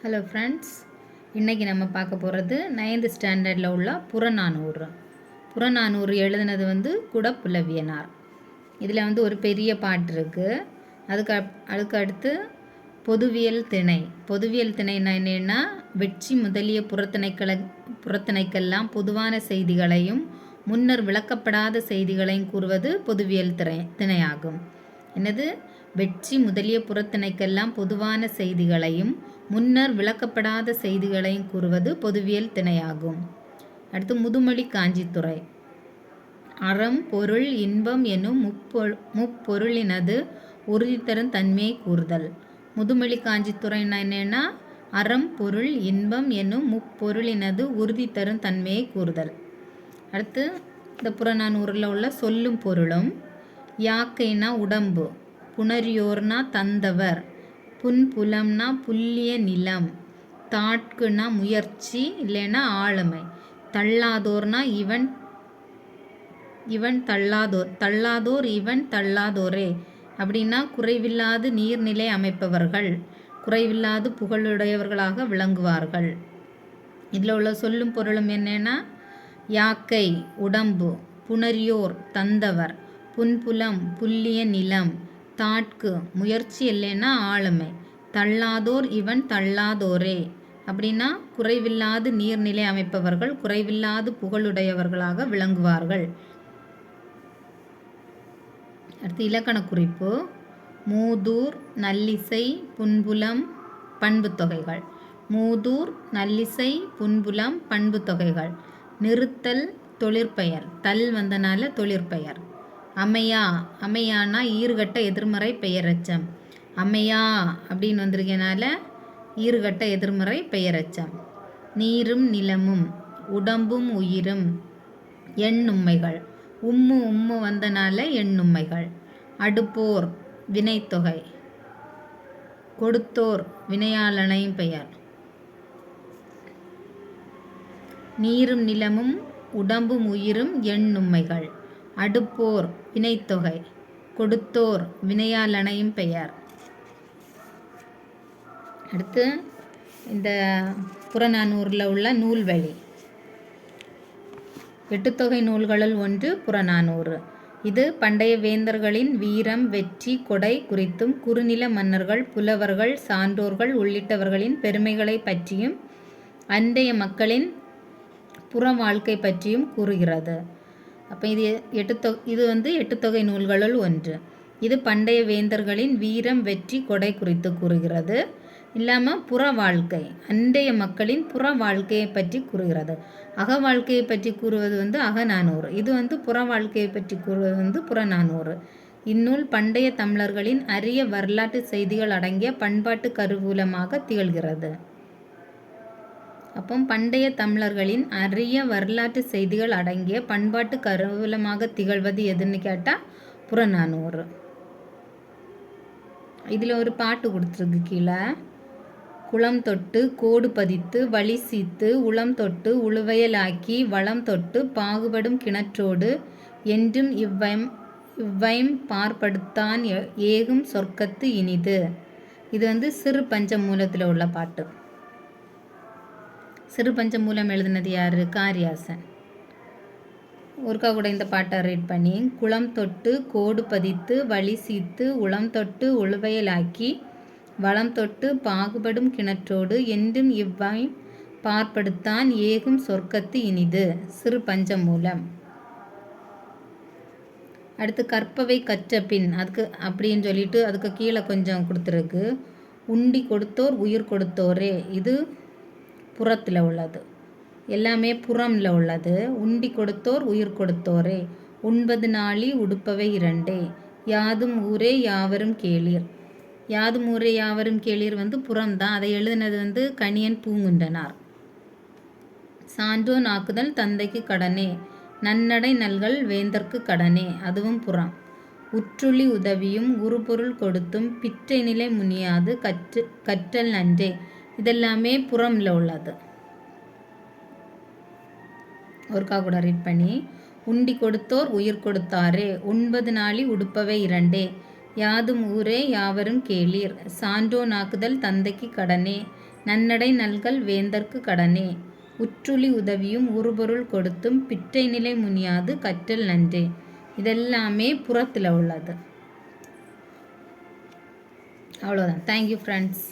Hello friends, இன்றைக்கி நம்ம பார்க்க போகிறது 9th ஸ்டாண்டர்டில் உள்ள புறநானூறு. புறநானூறு எழுதுனது குடப்புலவியனார். இதில் ஒரு பெரிய பாட்டு இருக்குது. அதுக்கு அடுத்து பொதுவியல் திணை. பொதுவியல் திணைன்னா என்னென்னா, வெட்சி முதலிய புறத்திணைக்கெல்லாம் பொதுவான செய்திகளையும் முன்னர் விளக்கப்படாத செய்திகளையும் கூறுவது பொதுவியல் திணையாகும். என்னது? வெட்சி முதலிய புறத்திணைக்கெல்லாம் பொதுவான செய்திகளையும் முன்னர் விளக்கப்படாத செய்திகளையும் கூறுவது பொதுவியல் திணையாகும். அடுத்து முதுமொழி காஞ்சித்துறை. அறம் பொருள் இன்பம் எனும் முப்பொருளினது உறுதி தரும் தன்மையை கூறுதல். முதுமொழி காஞ்சித்துறைன்னா என்னென்னா, அறம் பொருள் இன்பம் எனும் முப்பொருளினது உறுதி தரும் தன்மையை கூறுதல். அடுத்து இந்த புறநானூறில் உள்ள சொல்லும் பொருளும். யாக்கைனா உடம்பு, புணரியோர்னா தந்தவர், புன்புலம்னா புல்லிய நிலம், தாட்குனா முயற்சி இல்லைன்னா ஆளுமை, தள்ளாதோர்னா இவன் தள்ளாதோர் இவன் தள்ளாதோரே அப்படின்னா குறைவில்லாது நீர்நிலை அமைப்பவர்கள், குறைவில்லாது புகழுடையவர்களாக விளங்குவார்கள். இதில் உள்ள சொல்லும் பொருளும் என்னென்னா, யாக்கை உடம்பு, புணரியோர் தந்தவர், புன்புலம் புல்லிய நிலம், தாட்கு முயற்சி இல்லைன்னா ஆளுமை, தள்ளாதோர் இவன் தள்ளாதோரே அப்படின்னா குறைவில்லாது நீர்நிலை அமைப்பவர்கள், குறைவில்லாது புகழுடையவர்களாக விளங்குவார்கள். அடுத்து இலக்கண குறிப்பு. மூதூர் நல்லிசை புன்புலம் பண்பு தொகைகள். மூதூர் நல்லிசை புன்புலம் பண்பு தொகைகள். நிறுத்தல் தொழிற்பெயர், தல் வந்தனால தொழிற்பெயர். அமையா, அமையானா ஈறுகட்ட எதிர்மறை பெயரச்சம். அமையா அப்படின்னு வந்திருக்கனால ஈறுகட்ட எதிர்மறை பெயரச்சம். நீரும் நிலமும், உடம்பும் உயிரும், எண்ணும்மைகள். உம்மு வந்தனால எண்ணும்மைகள். அடுப்போர் வினைத்தொகை, கொடுத்தோர் வினையாளனையும் பெயர். நீரும் நிலமும் உடம்பும் உயிரும் எண்ணும்மைகள். அடுப்போர் வினைத்தொகை, கொடுத்தோர் வினையாளனையும் பெயர். அடுத்து இந்த புறநானூறில் உள்ள நூல்வழி. எட்டுத்தொகை நூல்களுள் ஒன்று புறநானூறு. இது பண்டைய வேந்தர்களின் வீரம், வெற்றி, கொடை குறித்தும் குறுநில மன்னர்கள், புலவர்கள், சான்றோர்கள் உள்ளிட்டவர்களின் பெருமைகளை பற்றியும் அன்றைய மக்களின் புற வாழ்க்கை பற்றியும் கூறுகிறது. அப்போ இது எட்டுத்தொகை நூல்களுள் ஒன்று. இது பண்டைய வேந்தர்களின் வீரம், வெற்றி, கொடை குறித்து கூறுகிறது. இல்லாமல் புற வாழ்க்கை, அன்றைய மக்களின் புற வாழ்க்கையை பற்றி கூறுகிறது. அக வாழ்க்கையை பற்றி கூறுவது அகநானூறு. இது புற வாழ்க்கையை பற்றி கூறுவது புறநானூறு. இந்நூல் பண்டைய தமிழர்களின் அரிய வரலாற்று செய்திகள் அடங்கிய பண்பாட்டு கருவூலமாக திகழ்கிறது. அப்போ பண்டைய தமிழர்களின் அரிய வரலாற்று செய்திகள் அடங்கிய பண்பாட்டு கருவூலமாக திகழ்வது எதுன்னு கேட்டால் புறநானூறு. இதில் ஒரு பாட்டு கொடுத்துருக்கு கீழே. குளம் தொட்டு கோடு பதித்து வழி சீத்து உளம் தொட்டு உழுவையலாக்கி வளம் தொட்டு பாகுபடும் கிணற்றோடு என்றும் இவ்வயம் பார்ப்படுத்தான் ஏகும் சொர்க்கத்து இனிது. இது சிறு பஞ்சமூலத்தில் உள்ள பாட்டு. சிறு பஞ்சமூலம் எழுதினது யார்? காரியாசன். ஒருக்கா கூட இந்த பாட்டை ரீட் பண்ணி. குளம் தொட்டு கோடு பதித்து வழி சீத்து உளம் தொட்டு உழுவையலாக்கி வளம் தொட்டு பாகுபடும் கிணற்றோடு என்றும் இவ்வாய் பார்ப்படுத்தான் ஏகும் சொர்க்கத்து இனிது. சிறு பஞ்சமூலம். அடுத்து கற்பவை கற்ற பின், அதுக்கு அப்படின்னு சொல்லிட்டு அதுக்கு கீழே கொஞ்சம் கொடுத்துருக்கு. உண்டி கொடுத்தோர் உயிர் கொடுத்தோரே. இது புறத்தில் உள்ளது, எல்லாமே புறம்ல உள்ளது. உண்டி கொடுத்தோர் உயிர் கொடுத்தோரே. உண்பது நாளி உடுப்பவை இரண்டே. யாதும் ஊரே யாவரும் கேளீர். யாதும் ஊரே யாவரும் கேளீர் புறம்தான். அதை எழுதினது கணியன் பூங்குன்றனார். சான்றோ நாக்குதல் தந்தைக்கு கடனே, நன்னடை நல்கள் வேந்தற்கு கடனே. அதுவும் புறம். உற்றுளி உதவியும் உருபொருள் கொடுத்தும் பிற்றை நிலை முனியாது கற்றல் நன்றே. இதெல்லாமே புறம்ல உள்ளது. ஒருக்கா கூட ரீட் பண்ணி. உண்டி கொடுத்தோர் உயிர் கொடுத்தாரே. உண்பது நாளி உடுப்பவை இரண்டே. யாதும் ஊரே யாவரும் கேளீர். சான்றோ நாக்குதல் தந்தைக்கு கடனே. நன்னடை நல்கல் வேந்தர்க்கு கடனே. உற்றுழி உதவியும் உறுபொருள் கொடுத்தும் பிற்றை நிலை முனியாது கற்றல் நன்றே. இதெல்லாமே புறத்தில் உள்ளது. அவ்வளோதான். Thank you friends.